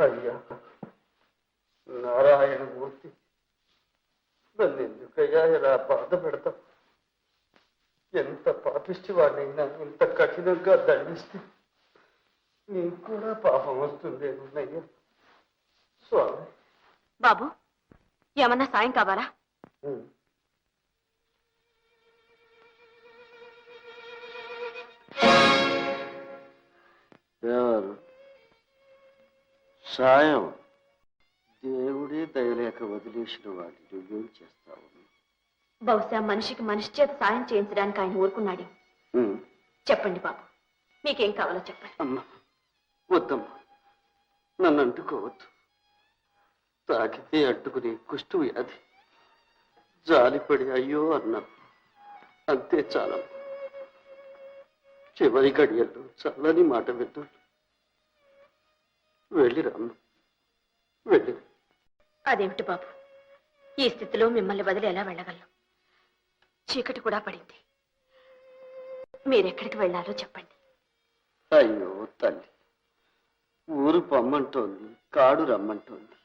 అయ్యా నారాయణమూర్తి, నన్ను ఎందుకయ్యా ఇలా బాధ పెడతాం? ఎంత పాపిష్టి వాడినైనా ఇంత కఠినంగా దండిస్తే నీకు కూడా పాపం వస్తుందేమోనయ్యా. స్వామి. బాబు, ఏమన్నా సాయం కావాలా? ఎవరు? సాయం? దేవుడే దయలేక వదిలేసిన వాడిని నువ్వేం చేస్తావు? బహుశా మనిషికి మనిషి చేత సాయం చేయించడానికి ఆయన ఊరుకున్నాడు. చెప్పండి బాబు, మీకేం కావాలో చెప్పండి. అమ్మా వద్దమ్మా, నన్ను అంటుకోవద్దు. తాకితే అడ్డుకుని కుష్టు వ్యాధి. జాలిపడి అయ్యో అన్నాను, అంతే చాలా. చివరి గడియల్లో చల్లని మాట విన్నాను. వెళ్ళిరామ్మ, వెళ్ళి. అదేమిటి బాబు, ఈ స్థితిలో మిమ్మల్ని వదిలి ఎలా వెళ్ళగలను? చీకటి కూడా పడింది. మీరెక్కడికి వెళ్ళాలో చెప్పండి. అయ్యో తల్లి, ఊరు పొమ్మంటోంది, కాడు రమ్మంటోంది.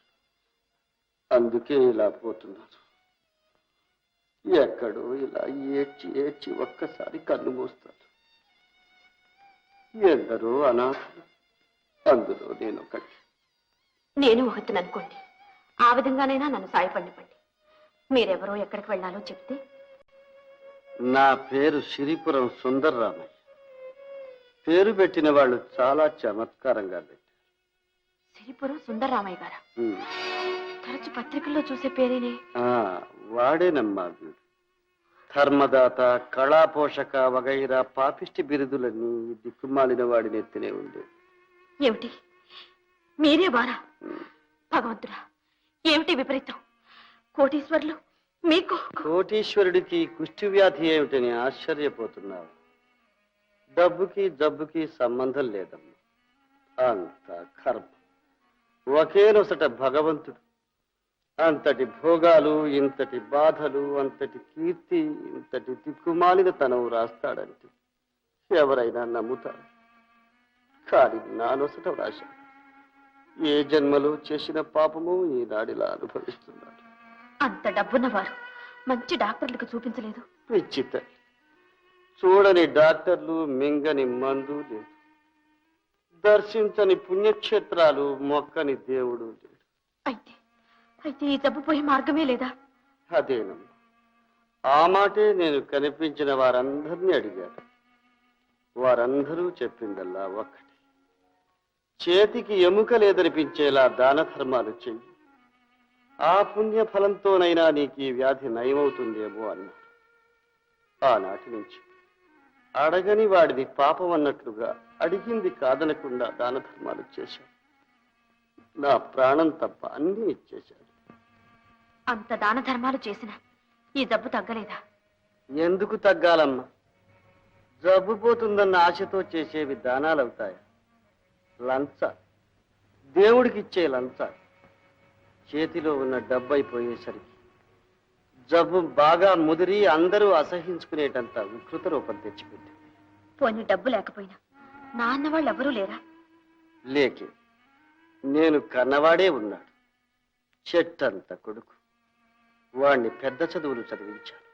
అందుకే ఇలా పోతున్నారు. ఎక్కడో ఇలా ఏడ్చి ఏడ్చి ఒక్కసారి కన్ను మూస్తారు. ఎందరో అనాథలు, అందులో నేను ఒకటి. నేను ఒకటిని అనుకోండి, ఆ విధంగానైనా నన్ను సాయపడిపండి. మీరెవరో ఎక్కడికి వెళ్ళాలో చెప్తే. నా పేరు సిరిపురం సుందర్రామయ్య. పేరు పెట్టిన వాళ్ళు చాలా చమత్కారంగా పెట్టారు. సిరిపురం సుందర్రామయ్య గారా? తరచు పత్రికల్లో చూసే పేరేనే. వాడేనమ్మా వీడు. ధర్మదాత, కళాపోషక వగైరా పాపిష్టి బిరుదులన్నీ దిక్కుమాలిన వాడిని ఎత్తినే ఉండే. ఏమిటి, మీరే వారా? భగవంతుడా, ఏమిటి విపరీతం? కోటీశ్వరులు మీకు? కోటీశ్వరుడికి కుష్టి వ్యాధి ఏమిటని ఆశ్చర్యపోతున్నావు? డబ్బుకి జబ్బుకి సంబంధం లేదమ్మా. అంత కర్మ. ఒకే నొసట భగవంతుడు అంతటి భోగాలు, ఇంతటి బాధలు, అంతటి కీర్తి, ఇంతటి దిక్కుమాలిన తనవు రాస్తాడంటే ఎవరైనా నమ్ముతారు. కానీ నా నొసట రాశాడు. ఏ జన్మలో చేసిన పాపము ఈనాడిలా అనుభవిస్తున్నాడు. అంత డబ్బున్నవారు మంచి డాక్టర్లకు చూపించలేదు? పిచ్చిత, చూడని డాక్టర్లు, మింగని మందు లేదు. దర్శించని పుణ్యక్షేత్రాలు, మొక్కని దేవుడు లేడు. అయితే ఈ జబ్బు పోయే మార్గమే లేదా? అదేనమ్మా, ఆ మాటే నేను కనిపించిన వారందరినీ అడిగాను. వారందరూ చెప్పిందల్లా ఒక్కటి. చేతికి ఎముక లేదనిపించేలా దాన ధర్మాలు చెయ్యి, ఆ పుణ్య ఫలంతోనైనా నీకు ఈ వ్యాధి నయమవుతుందేమో అన్నారు. ఆనాటి నుంచి అడగని వాడిది పాపం అన్నట్లుగా అడిగింది కాదనకుండా దాన ధర్మాలు చేశాడు. నా ప్రాణం తప్ప అన్నీ ఇచ్చేశాడు. అంత దాన ధర్మాలు చేసినా ఈ జబ్బు తగ్గలేదా? ఎందుకు తగ్గాలమ్మా? జబ్బు పోతుందన్న ఆశతో చేసేవి దానాలవుతాయా? లంచ, దేవుడికిచ్చే లంచ. చేతిలో ఉన్న డబ్బు అయిపోయేసరికి జబ్బు బాగా ముదిరి అందరూ అసహించుకునేటంత వికృత రూపం తెచ్చిపెట్టి. పోనీ డబ్బు లేకపోయినా నా అన్నవాళ్ళు ఎవరూ లేరా? లేకే, నేను కన్నవాడే ఉన్నాడు. చెట్టంత కొడుకు. వాణ్ణి పెద్ద చదువులు చదివించాను,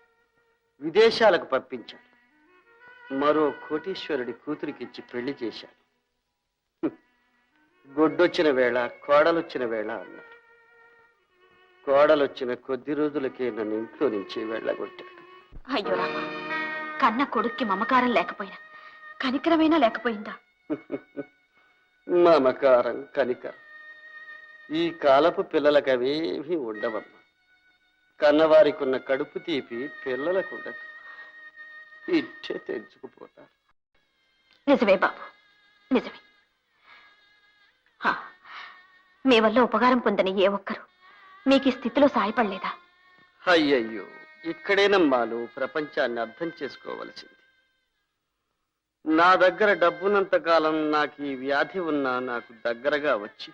విదేశాలకు పంపించాను. మరో కోటీశ్వరుడి కూతురికిచ్చి పెళ్లి చేశాను. గొడ్డొచ్చిన వేళ, కోడలొచ్చిన వేళ అన్నారు. కోడలొచ్చిన కొద్ది రోజులకే నన్ను ఇంట్లో నుంచి వెళ్ళగొట్టాడు. అయ్యో రామా, కన్న కొడుక్కి మమకారం లేకపోయినా కనికరమైనా లేకపోయిందా? మమకారం, కనికరం ఈ కాలపు పిల్లలకు అవేమీ ఉండవమ్మా. కన్నవారికి ఉన్న కడుపు తీపి పిల్లలకు ఉండదు. ఇట్టే తెంచుకుపోతారు. నిజమే బాబు, నిజమే. మీ వల్ల ఉపకారం పొందని ఏ ఒక్కరు మీకు ఈ స్థితిలో సాయపడలేదా? అయ్యయ్యో, ఇక్కడేనమ్మా నువ్వు ప్రపంచాన్ని అర్థం చేసుకోవలసింది. నా దగ్గర డబ్బున్నంత కాలం నాకు ఈ వ్యాధి ఉన్నా నాకు దగ్గరగా వచ్చి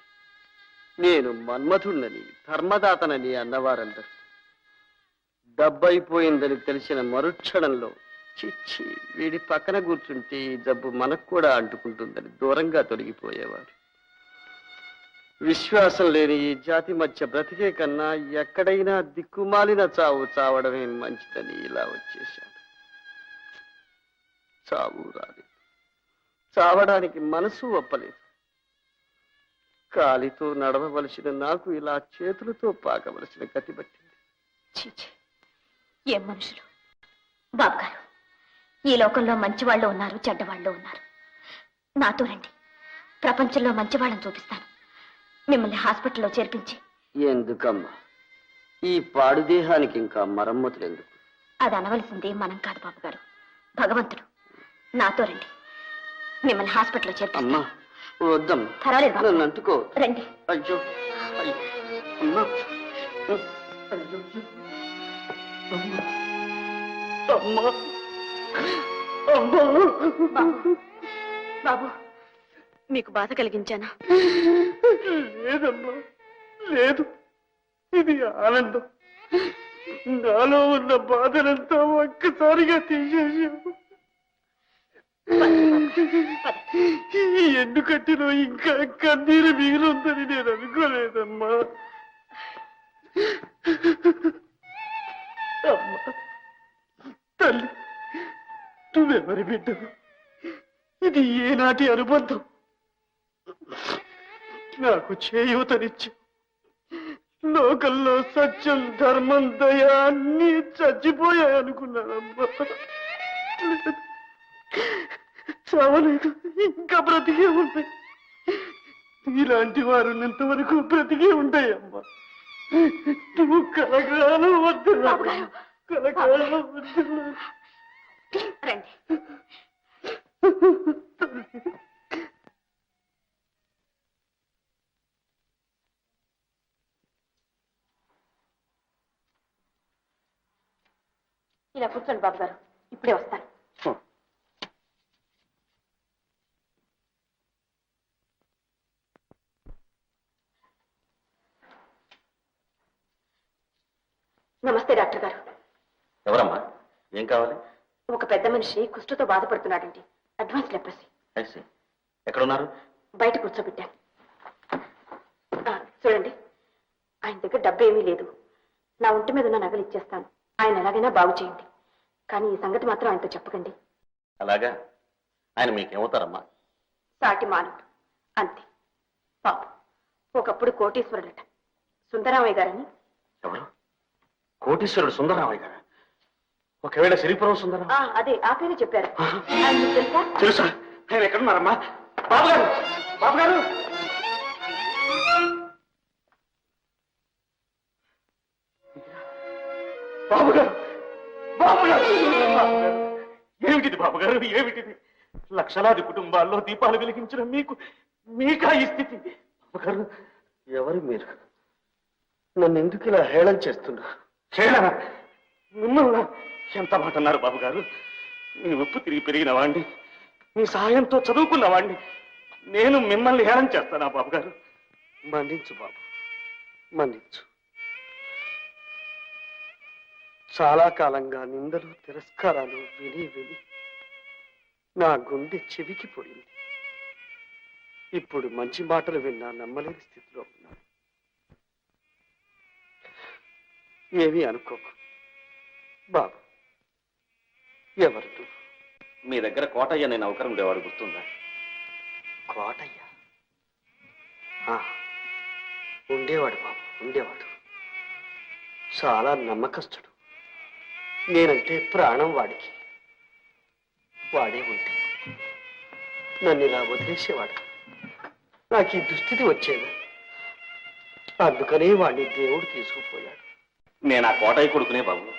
నేను మన్మధుణ్ణని, ధర్మదాతనని అన్నవారందరూ డబ్బైపోయిందని తెలిసిన మరుక్షణంలో చిచ్చి వీడి పక్కన కూర్చుంటే ఈ జబ్బు మనకు కూడా అంటుకుంటుందని దూరంగా తొలగిపోయేవారు. విశ్వాసం లేని ఈ జాతి మధ్య బ్రతికే కన్నా ఎక్కడైనా దిక్కుమాలిన చావు చావడమే మంచిదని ఇలా వచ్చేశాను. చావు రాలేదు, చావడానికి మనసు ఒప్పలేదు. కాలితో నడవవలసిన నాకు ఇలా చేతులతో పాకవలసిన గతి పట్టింది. చీచి, ఏం మనుషులు! బాబు గారు, ఈ లోకంలో మంచివాళ్ళు ఉన్నారు, చెడ్డవాళ్ళు ఉన్నారు. నాతో రండి, ప్రపంచంలో మంచివాళ్ళని చూపిస్తాను. మిమ్మల్ని హాస్పిటల్లో చేర్పించి. ఎందుకమ్మా? ఈ పాడు దేహానికి ఇంకా మరమ్మతులు ఎందుకు? అది అనవలసింది మనం కాదు బాబు గారు, భగవంతుడు. నాతో రండి, మిమ్మల్ని హాస్పిటల్లో చేర్పిస్తాను. వద్దమ్మా, పర్వాలేదు బాబు, నన్ను అంటుకో. రండి. అయ్యో అయ్యో అమ్మా, అయ్యో అమ్మా, అమ్మా, అమ్మా. బాబు, బాబు, మీకు బాధ కలిగించానా? లేదమ్మా, లేదు. ఇది ఆనందం. నాలో ఉన్న బాధనంతా ఒక్కసారిగా తీసేసావు. ఎందుకంటేనో ఇంకా కన్నీరు మిగిలిందని నేను అనుకోలేదమ్మా. అమ్మా, తల్లి, నువ్వెవరి బిడ్డవు? ఇది ఏనాటి అనుబంధం? నాకు చేయూతనిచ్చు. లోకంలో సత్యం, ధర్మం, దయ అన్నీ చచ్చిపోయాయనుకున్నానమ్మా. చావలేదు, ఇంకా బ్రతికే ఉంటాయి. ఇలాంటి వారు ఉన్నంతవరకు బ్రతికే ఉంటాయమ్మా. నువ్వు కలకాలం వద్దు, కలకాలం వద్దు. రండి. ఇలా కూర్చోండి బాబు గారు, ఇప్పుడే వస్తాను. నమస్తే డాక్టర్ గారు. ఎవరమ్మా? ఏం కావాలి? ఒక పెద్ద మనిషి కుష్టుతో బాధపడుతున్నాడండి. Advance leprosy. ఎక్కడున్నారు? బయట కూర్చోబెట్టాను. చూడండి, ఆయన దగ్గర డబ్బు ఏమీ లేదు. నా ఒంటి మీద ఉన్న నగలు ఇచ్చేస్తాను. ఆయన ఎలాగైనా బాగు చేయండి. కానీ ఈ సంగతి మాత్రం ఆయనతో చెప్పకండి. అలాగా? ఆయన మీకేమవుతారమ్మా? సాటి మానవుడు అంతే. పాపం, ఒకప్పుడు కోటీశ్వరుడట, సుందరామయ్య గారని. ఎవరు? కోటీశ్వరుడు సుందరరామయ్య గారు? ఒకవేళ సిరిపురం సుందరం? అదే, ఆ పేరు చెప్పారు. ఆయన మీకు తెలుసా? తెలుసా? ఆయన ఎక్కడున్నారమ్మా? బాబు గారు, బాబు గారు! బాబు గారు, బాబు గారు! ఏమిటిది బాబు గారు, ఏమిటిది? లక్షలాది కుటుంబాల్లో దీపాలు వెలిగించిన మీకా ఈ స్థితి? బాబు గారు, ఎవరు మీరు? నన్ను ఎందుకు ఇలా హేళన చేస్తున్నా? హేళన? మిమ్మల్ని ఎంత మాట అన్నారు బాబు గారు? మీ ఉప్పు తిరిగి పెరిగిన వాణ్ణి, మీ సహాయంతో చదువుకున్న వాణ్ణి, నేను మిమ్మల్ని హేళన చేస్తానా బాబు గారు? మన్నించు బాబు, మన్నించు. చాలా కాలంగా నిందలు, తిరస్కారాలు విని విని నా గుండె చెవికి పోయింది. ఇప్పుడు మంచి మాటలు విన్నా నమ్మలేని స్థితిలో ఉన్నాను. ఏమీ అనుకోకు బాబు. ఎవరు నువ్వు? మీ దగ్గర కోటయ్య నేను నౌకరం ఉండేవాడు, గుర్తుందా? కోటయ్య? ఉండేవాడు బాబు, ఉండేవాడు. చాలా నమ్మకస్తుడు. నేనంటే ప్రాణం వాడికి. వాడే ఉంటే నన్ను ఇలా వదిలేసేవాడు. నాకు ఈ దుస్థితి వచ్చేది. అందుకనే వాడిని దేవుడు తీసుకుపోయాడు. నేను ఆ కోటయ్య కొడుకునే బాబు.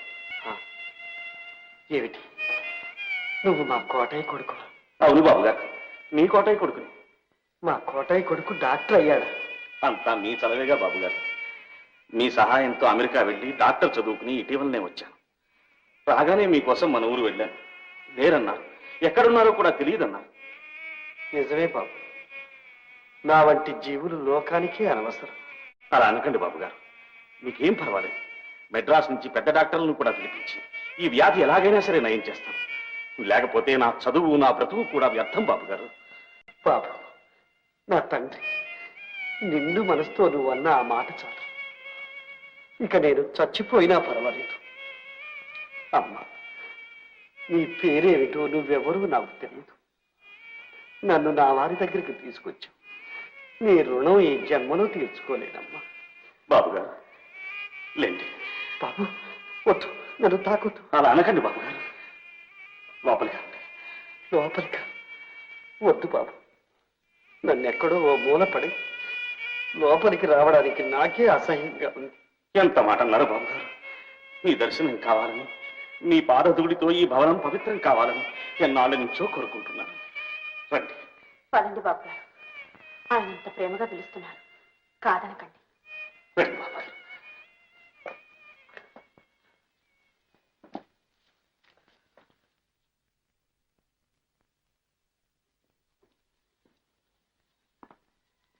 ఏమిటి, నువ్వు మా కోటయ్య కొడుకు? అవును బాబు గారు, మీ కోటయ్య కొడుకుని. మా కోటయ్య కొడుకు డాక్టర్ అయ్యాడు. అంతా మీ చలవేగా బాబు గారు. మీ సహాయంతో అమెరికా వెళ్ళి డాక్టర్ చదువుకుని ఇటీవలనే వచ్చాను. రాగానే మీకోసం మన ఊరు వెళ్ళాను. లేరన్నారు, ఎక్కడున్నారో కూడా తెలియదన్నారు. నిజమే బాబు, నా వంటి జీవులు లోకానికే అనవసరం. అలా అనకండి బాబు గారు, మీకేం పర్వాలేదు. మెడ్రాస్ నుంచి పెద్ద డాక్టర్లను కూడా పిలిపించి ఈ వ్యాధి ఎలాగైనా సరే నయం చేస్తాను. లేకపోతే నా చదువు, నా బ్రతుకు కూడా వ్యర్థం బాబు గారు. బాబు, నా తండ్రి, నిండు మనసుతో నువ్వు అన్న ఆ మాట చాలు. ఇక నేను చచ్చిపోయినా పర్వాలేదు. అమ్మా, నీ పేరేమిటో నువ్వెవరూ నాకు తెలియదు. నన్ను నా వారి దగ్గరికి తీసుకొచ్చావు. నీ రుణం ఈ జన్మలో తీర్చుకోలేనమ్మా. బాబు గారు లేండి. బాబు వద్దు, నన్ను తాకొద్దు. అలా అనకండి బాబు గారు. లోపలికి రండి. లోపలికి వద్దు బాబు. నన్ను ఎక్కడో ఓ మూల పడి లోపలికి రావడానికి నాకే అసహ్యంగా ఉంది. ఎంత మాట అన్నారు బాబు గారు. మీ దర్శనం కావాలని, మీ పాదధూళితో ఈ భవనం పవిత్రం కావాలని ఎన్నాళ్ళ నుంచో కోరుకుంటున్నాను. రండి. పదండి బాబు గారు. ఆయన ఇంత ప్రేమగా పిలుస్తున్నారు, కాదనకండి. రండి బాబు గారు.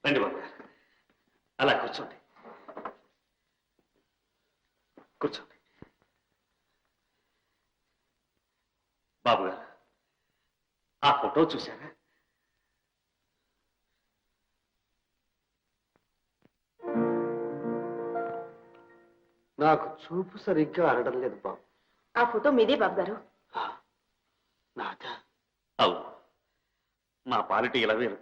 రండి బాబు గారు. అలా కూర్చోండి. కూర్చోండి. బాబు గారు, ఆ ఫోటో చూశారా? నాకు చూపు సరిగ్గా ఆడడం లేదు బాబు. ఆ ఫోటో మీదే బాబు గారు. నాదా? అవును, మా పాలిటి ఇలా వేరు.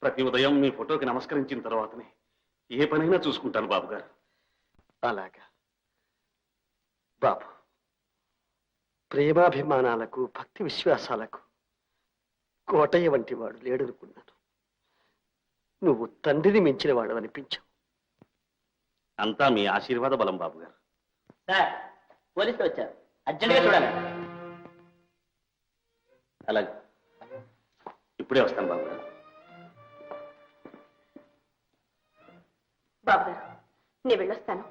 ప్రతి ఉదయం మీ ఫోటోకి నమస్కరించిన తర్వాతనే ఏ పనైనా చూసుకుంటాను బాబు గారు. అలాగా బాబు. ప్రేమాభిమానాలకు, భక్తి విశ్వాసాలకు కోటయ్య వంటి వాడు లేడనుకున్నాను. నువ్వు తండ్రిని మించిన వాడు అనిపించావు. అంతా మీ ఆశీర్వాద బలం బాబు గారు. సార్, పోలీసులు వచ్చారు, అర్జెంట్గా చూడాలి. అలాగే, ఇప్పుడే వస్తాను బాబు గారు. బాబు గారు, నేను వెళ్ళొస్తాను.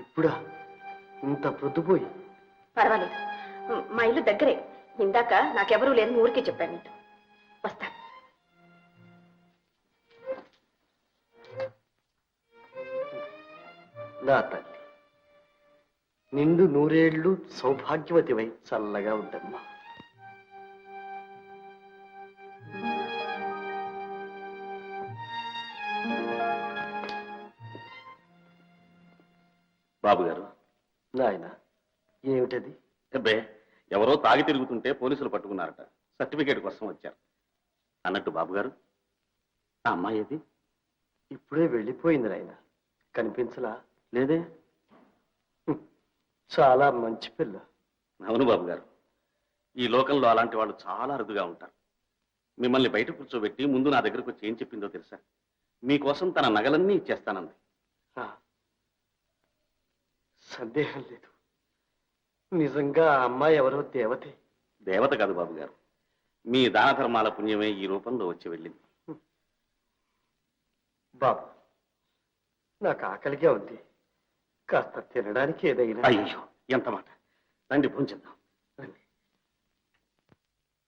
ఇప్పుడా? ఇంత ప్రొద్దుపోయి? పర్వాలేదు, మా ఇల్లు దగ్గరే. ఇందాక నాకెవరూ లేదని ఊరికే చెప్పాను. నీతో వస్తాను. నా తల్లి, నిండు నూరేళ్లు సౌభాగ్యవతివై చల్లగా ఉండమ్మా. బాబు గారు. నాయన, ఏమిటది? అబ్బే, ఎవరో తాగి తిరుగుతుంటే పోలీసులు పట్టుకున్నారట. సర్టిఫికేట్ కోసం వచ్చారు. అన్నట్టు బాబు గారు, ఆ అమ్మాయి ఏది? ఇప్పుడే వెళ్ళిపోయింది నాయన. కనిపించలా? లేదే. చాలా మంచి పిల్ల. అవును బాబు గారు, ఈ లోకంలో అలాంటి వాళ్ళు చాలా అరుదుగా ఉంటారు. మిమ్మల్ని బయట కూర్చోబెట్టి ముందు నా దగ్గరకు వచ్చి ఏం చెప్పిందో తెలుసా? మీకోసం తన నగలన్నీ ఇచ్చేస్తానంది. సందేహం లేదు, నిజంగా ఆ అమ్మాయి ఎవరో దేవతే. దేవత కాదు బాబు గారు, మీ దాన ధర్మాల పుణ్యమే ఈ రూపంలో వచ్చి వెళ్ళింది. బాబు, నాకు ఆకలిగా ఉంది. కాస్త తినడానికి ఏదైనా? అయ్యో, ఎంత మాట. రండి, భోంచేద్దాం.